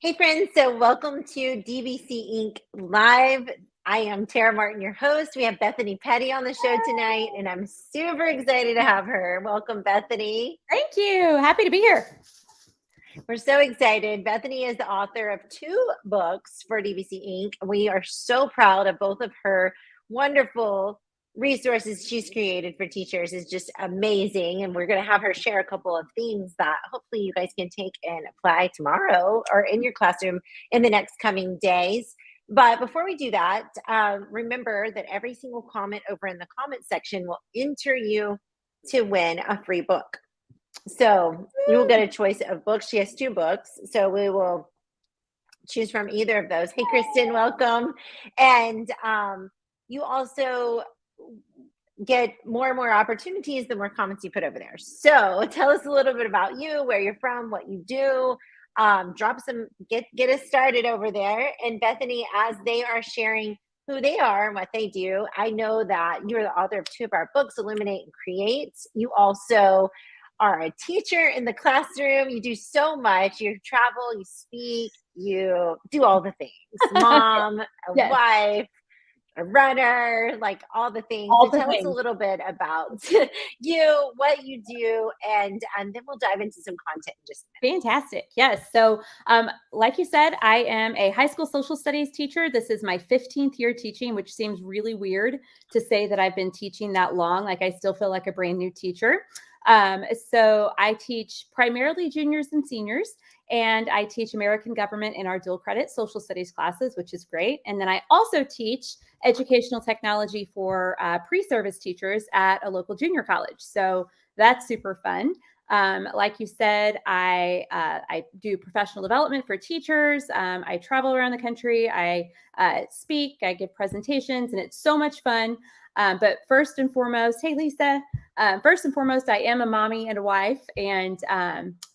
Hey friends, so welcome to DBC Inc. Live. I am Tara Martin, your host. We have Bethany Petty on the show tonight, and I'm super excited to have her. Welcome, Bethany. Thank you. Happy to be here. We're so excited. Bethany is the author of 2 books for DBC Inc. We are so proud of both of her wonderful resources she's created for teachers. Is just amazing, and we're going to have her share a couple of themes that hopefully you guys can take and apply tomorrow or in your classroom in the next coming days. But before we do that, remember that every single comment over in the comment section will enter you to win a free book. So you will get a choice of books. She has 2 books, so we will choose from either of those. Hey, Kristen, welcome. And you also get more and more opportunities the more comments you put over there. So tell us a little bit about you, where you're from, what you do. Get us started over there. And Bethany, as they are sharing who they are and what they do, I know that you're the author of 2 of our books, Illuminate and Create. You also are a teacher in the classroom. You do so much. You travel, you speak, you do all the things. Mom, a Yes. wife, a runner, like all the things. All So the tell us a things. little bit about you, what you do, and then we'll dive into some content in just a minute. Fantastic. Yes. So, like you said, I am a high school social studies teacher. This is my 15th year teaching, which seems really weird to say that I've been teaching that long. Like I still feel like a brand new teacher. So I teach primarily juniors and seniors, and I teach American government in our dual credit social studies classes, which is great. And then I also teach educational technology for pre-service teachers at a local junior college. So that's super fun. Like you said, I do professional development for teachers. I travel around the country. I speak. I give presentations, and it's so much fun. But first and foremost, hey, Lisa, first and foremost, I am a mommy and a wife. And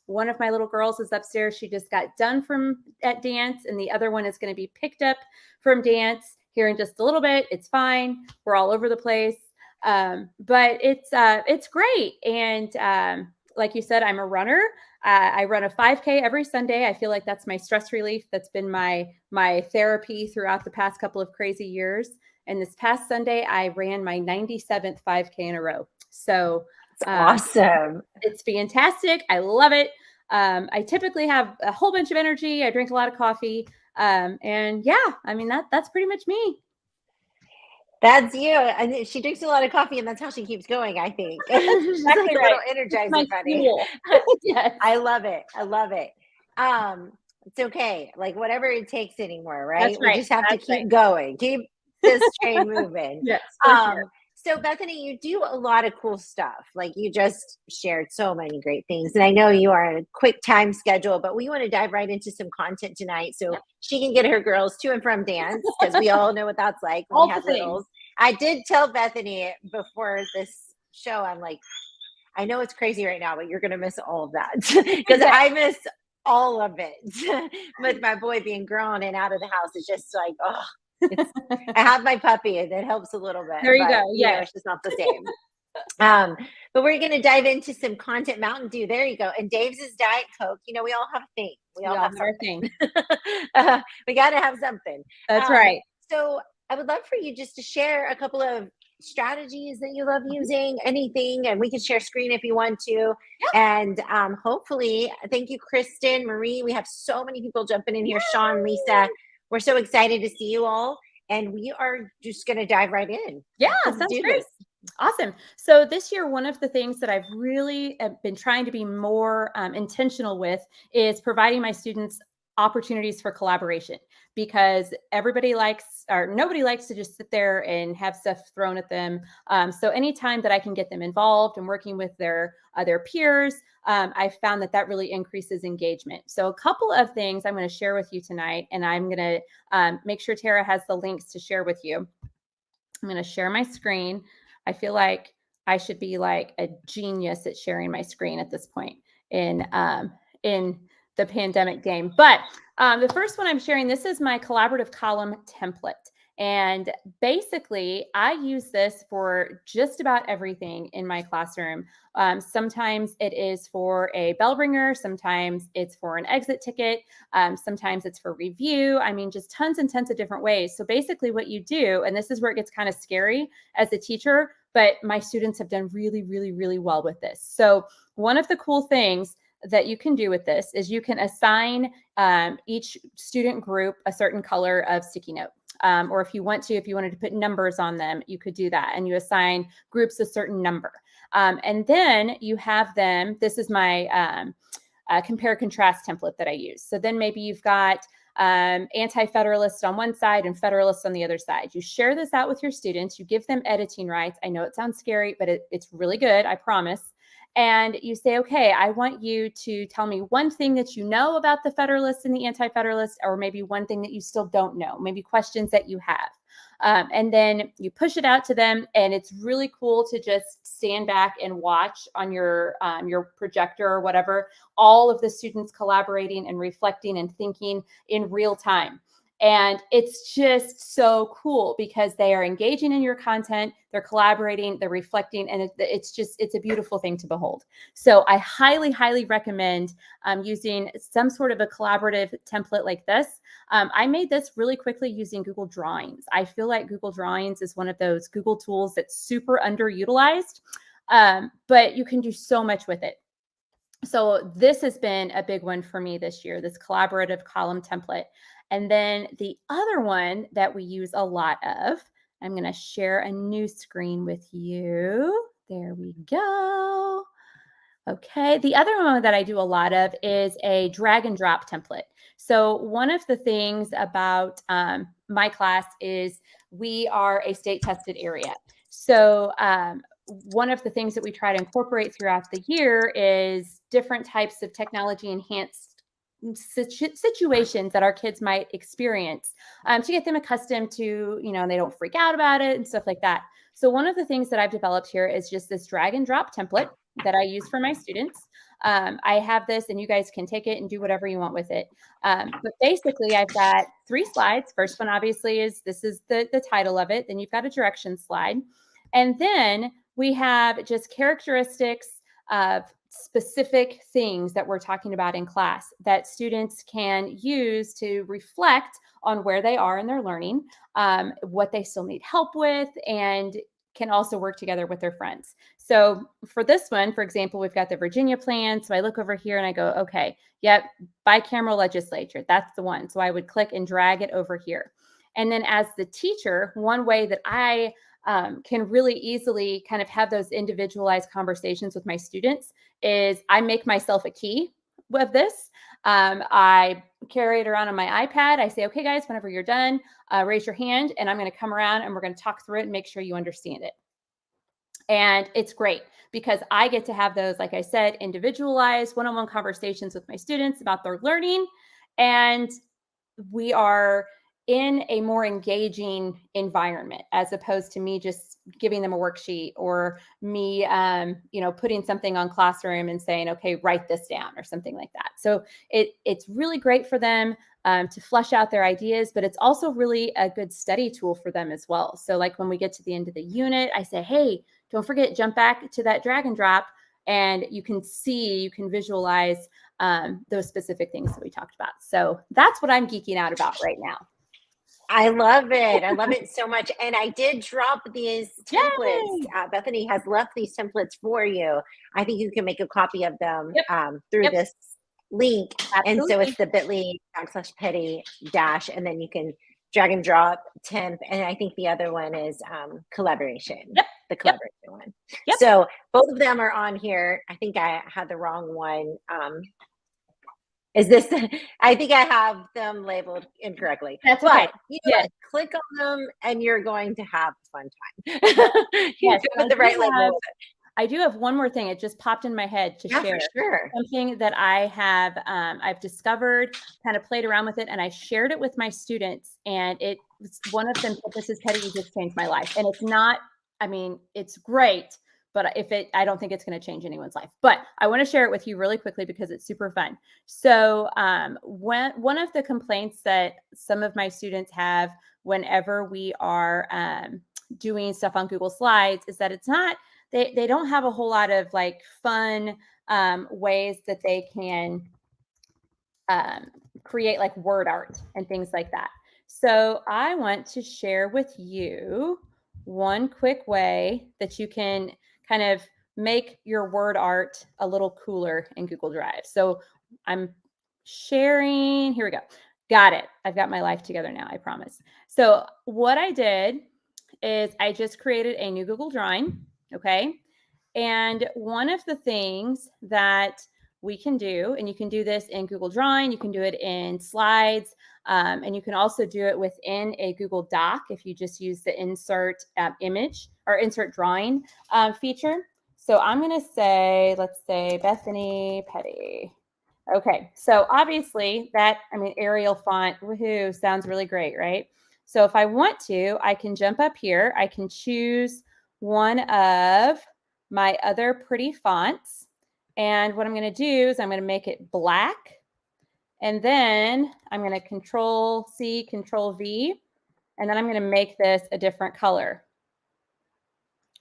one of my little girls is upstairs. She just got done at dance, and the other one is going to be picked up from dance here in just a little bit. It's fine. We're all over the place. But it's great. And like you said, I'm a runner. I run a 5K every Sunday. I feel like that's my stress relief. That's been my therapy throughout the past couple of crazy years. And this past Sunday, I ran my 97th 5K in a row. So Awesome. It's fantastic. I love it. I typically have a whole bunch of energy. I drink a lot of coffee. And yeah, I mean, that's pretty much me. That's you. And she drinks a lot of coffee, and that's how she keeps going, I think. She's Exactly like a right. little It's my energizer bunny. fuel. Yes. I love it. I love it. It's okay. Like whatever it takes anymore, right? That's right. We just have to That's keep right. going. Keep this train moving. Yes, for sure. So Bethany, you do a lot of cool stuff. Like you just shared so many great things. And I know you are on a quick time schedule, but we want to dive right into some content tonight so she can get her girls to and from dance, because we all know what that's like when All we have the things. littles. I did tell Bethany before this show, I'm like, I know it's crazy right now, but you're going to miss all of that because I miss all of it with my boy being grown and out of the house. It's just like, oh, I have my puppy, and that helps a little bit. There you but, go. Yeah, it's just not the same. But we're going to dive into some content. Mountain Dew, there you go. And Dave's is Diet Coke. You know, we all have a thing. We all have our something. thing. We got to have something. That's right. So I would love for you just to share a couple of strategies that you love using, anything, and we can share screen if you want to. And hopefully, thank you, Kristen, Marie. We have so many people jumping in here. Sean, Lisa, we're so excited to see you all, and we are just going to dive right in. Yeah, Let's sounds do great. this. Awesome. So this year, one of the things that I've really been trying to be more intentional with is providing my students opportunities for collaboration, because nobody likes to just sit there and have stuff thrown at them. So anytime that I can get them involved and working with their peers, I found that really increases engagement. So a couple of things I'm going to share with you tonight, and I'm going to make sure Tara has the links to share with you. I'm going to share my screen. I feel like I should be like a genius at sharing my screen at this point in the pandemic game. But the first one I'm sharing, this is my collaborative column template. And basically, I use this for just about everything in my classroom. Sometimes it is for a bell ringer, sometimes it's for an exit ticket, sometimes it's for review. I mean, just tons and tons of different ways. So basically, what you do, and this is where it gets kind of scary as a teacher, but my students have done really, really, really well with this. So one of the cool things that you can do with this is you can assign each student group a certain color of sticky note. Or if you wanted to put numbers on them, you could do that. And you assign groups a certain number. And then you have them, this is my compare contrast template that I use. So then maybe you've got anti-federalist on one side and federalist on the other side. You share this out with your students. You give them editing rights. I know it sounds scary, but it's really good, I promise. And you say, okay, I want you to tell me one thing that you know about the Federalists and the Anti-Federalists, or maybe one thing that you still don't know, maybe questions that you have. And then you push it out to them, and it's really cool to just stand back and watch on your projector or whatever, all of the students collaborating and reflecting and thinking in real time. And it's just so cool because they are engaging in your content, they're collaborating, they're reflecting, and it's a beautiful thing to behold. So I highly, highly recommend using some sort of a collaborative template like this. I made this really quickly using Google Drawings. I feel like Google Drawings is one of those Google tools that's super underutilized, but you can do so much with it. So this has been a big one for me this year, this collaborative column template. And then the other one that we use a lot of, I'm going to share a new screen with you. There we go. Okay. The other one that I do a lot of is a drag and drop template. So one of the things about my class is we are a state tested area. So one of the things that we try to incorporate throughout the year is different types of technology enhanced situations that our kids might experience to get them accustomed to, they don't freak out about it and stuff like that. So one of the things that I've developed here is just this drag and drop template that I use for my students. I have this, and you guys can take it and do whatever you want with it. But basically, I've got 3 slides. First one, obviously, is the title of it. Then you've got a direction slide. And then we have just characteristics of specific things that we're talking about in class that students can use to reflect on where they are in their learning, what they still need help with, and can also work together with their friends. So for this one, for example, we've got the Virginia plan. So I look over here and I go, okay, yep, bicameral legislature, that's the one. So I would click and drag it over here. And then as the teacher, one way that I can really easily kind of have those individualized conversations with my students is I make myself a key of this. I carry it around on my iPad. I say, okay, guys, whenever you're done, raise your hand, and I'm going to come around and we're going to talk through it and make sure you understand it. And it's great because I get to have those, like I said, individualized one-on-one conversations with my students about their learning. And we are in a more engaging environment as opposed to me just giving them a worksheet or me, putting something on Classroom and saying, okay, write this down or something like that. So it's really great for them to flesh out their ideas, but it's also really a good study tool for them as well. So like when we get to the end of the unit, I say, hey, don't forget, jump back to that drag and drop, and you can visualize those specific things that we talked about. So that's what I'm geeking out about right now. I love it. I love it so much. And I did drop these templates. Bethany has left these templates for you. I think you can make a copy of them through this link. Absolutely. And so it's the bit.ly/petty dash, and then you can drag and drop temp. And I think the other one is collaboration. The collaboration one. So both of them are on here. I think I had the wrong one. Is this? I think I have them labeled incorrectly. That's okay. Click on them, and you're going to have a fun time. Yes, with the right label. I do have one more thing. It just popped in my head to share. Sure. Something that I have I've discovered, kind of played around with it, and I shared it with my students. And it was one of them said, "This is Petty, you just changed my life." And it's not. I mean, it's great. But I don't think it's going to change anyone's life. But I want to share it with you really quickly because it's super fun. So one of the complaints that some of my students have whenever we are doing stuff on Google Slides is that it's not, they don't have a whole lot of like fun ways that they can create like word art and things like that. So I want to share with you one quick way that you can kind of make your word art a little cooler in Google Drive. So I'm sharing, here we go. Got it. I've got my life together now, I promise. So what I did is I just created a new Google Drawing, okay? And one of the things that we can do, and you can do this in Google Drawing, you can do it in Slides, and you can also do it within a Google Doc if you just use the insert image or insert drawing feature. So I'm going to say, let's say Bethany Petty. Okay, so obviously that, I mean, Arial font, woohoo, sounds really great, right? So if I want to, I can jump up here. I can choose one of my other pretty fonts. And what I'm going to do is I'm going to make it black. And then I'm going to Control C, Control V. And then I'm going to make this a different color.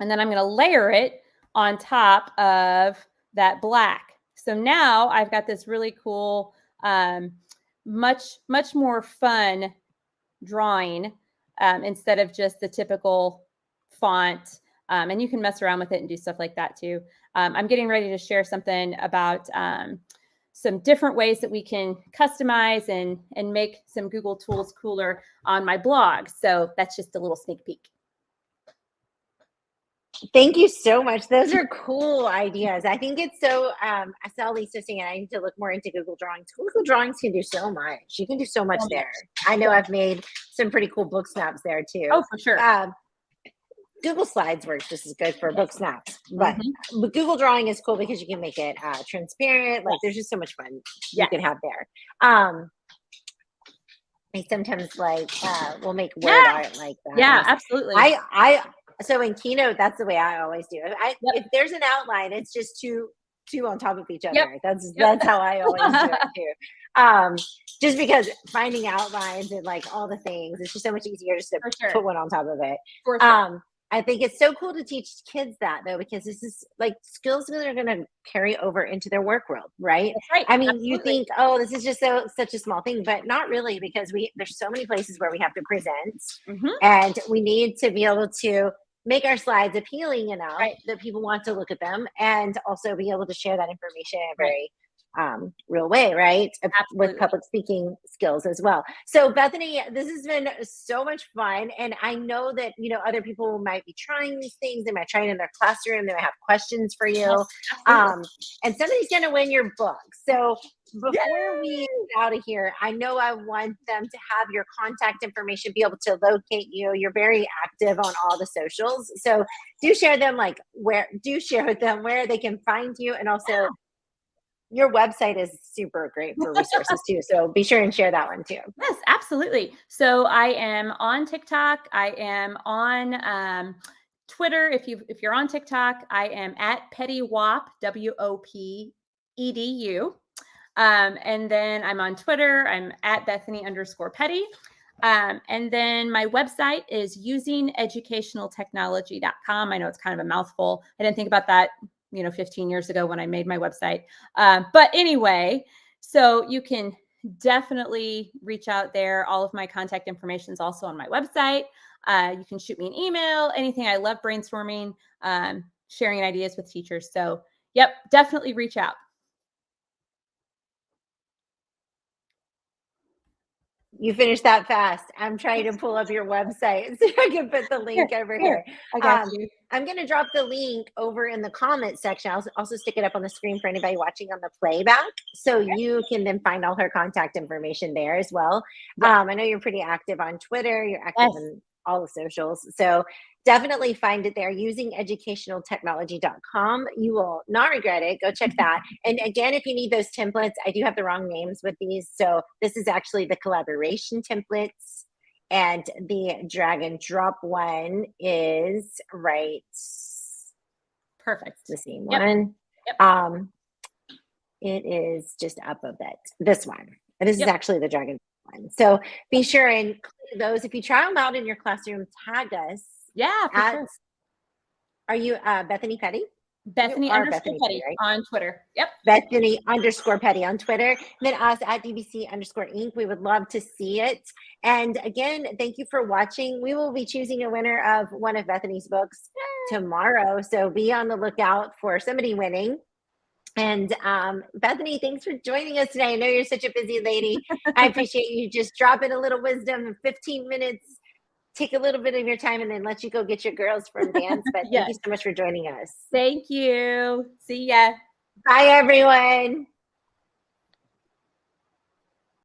And then I'm going to layer it on top of that black. So now I've got this really cool, much more fun drawing instead of just the typical font. And you can mess around with it and do stuff like that too. I'm getting ready to share something about some different ways that we can customize and make some Google tools cooler on my blog. So that's just a little sneak peek. Thank you so much. Those are cool ideas. I think it's so, I saw Lisa saying I need to look more into Google Drawings. Google Drawings can do so much. You can do so much there. I know I've made some pretty cool book snaps there too. Oh, for sure. Google Slides works just as good for book snaps, but Google Drawing is cool because you can make it transparent. Like there's just so much fun you can have there. I sometimes like we'll make word art like that. Yeah, absolutely. So in Keynote, that's the way I always do it. If there's an outline, it's just two on top of each other. That's how I always do it too. Just because finding outlines and like all the things, it's just so much easier just to put one on top of it. For sure. I think it's so cool to teach kids that though, because this is like skills that are going to carry over into their work world, right? That's right. I mean, you think, oh, this is just such a small thing, but not really, because there's so many places where we have to present, and we need to be able to make our slides appealing enough that people want to look at them, and also be able to share that information in a very real way, right? With public speaking skills as well. So Bethany, this has been so much fun. And I know that, other people might be trying these things. They might try it in their classroom. They might have questions for you. And somebody's going to win your book. So before we get out of here, I know I want them to have your contact information, be able to locate you. You're very active on all the socials. So do share with them where they can find you, and also your website is super great for resources too. So be sure and share that one too. Yes, absolutely. So I am on TikTok. I am on Twitter. If you're on TikTok, I am at PettyWop, WOPEDU. And then I'm on Twitter. I'm at Bethany_Petty. And then my website is usingeducationaltechnology.com. I know it's kind of a mouthful. I didn't think about that 15 years ago when I made my website. But anyway, so you can definitely reach out there. All of my contact information is also on my website. You can shoot me an email, anything. I love brainstorming, sharing ideas with teachers. So definitely reach out. You finished that fast. I'm trying to pull up your website so I can put the link over here. I got you. I'm going to drop the link over in the comment section. I'll also stick it up on the screen for anybody watching on the playback. So you can then find all her contact information there as well. I know you're pretty active on Twitter. You're active in all the socials. So definitely find it there, usingeducationaltechnology.com. You will not regret it. Go check that. And again, if you need those templates, I do have the wrong names with these. So this is actually the collaboration templates, and the drag and drop one is perfect. The same one. It is just up a bit. This one. And this is Yep. actually the dragon one. So be sure and click those. If you try them out in your classroom, tag us Yeah, for at, sure. are you Bethany Petty? You Bethany are underscore Bethany Petty, Petty right? on Twitter. Yep. Bethany underscore Petty on Twitter. And then us at DBC underscore Inc. We would love to see it. And again, thank you for watching. We will be choosing a winner of one of Bethany's books tomorrow. So be on the lookout for somebody winning. And Bethany, thanks for joining us today. I know you're such a busy lady. I appreciate you just dropping a little wisdom in 15 minutes. Take a little bit of your time and then let you go get your girls from dance. But thank Yes. you so much for joining us. Thank you. See ya. Bye, everyone.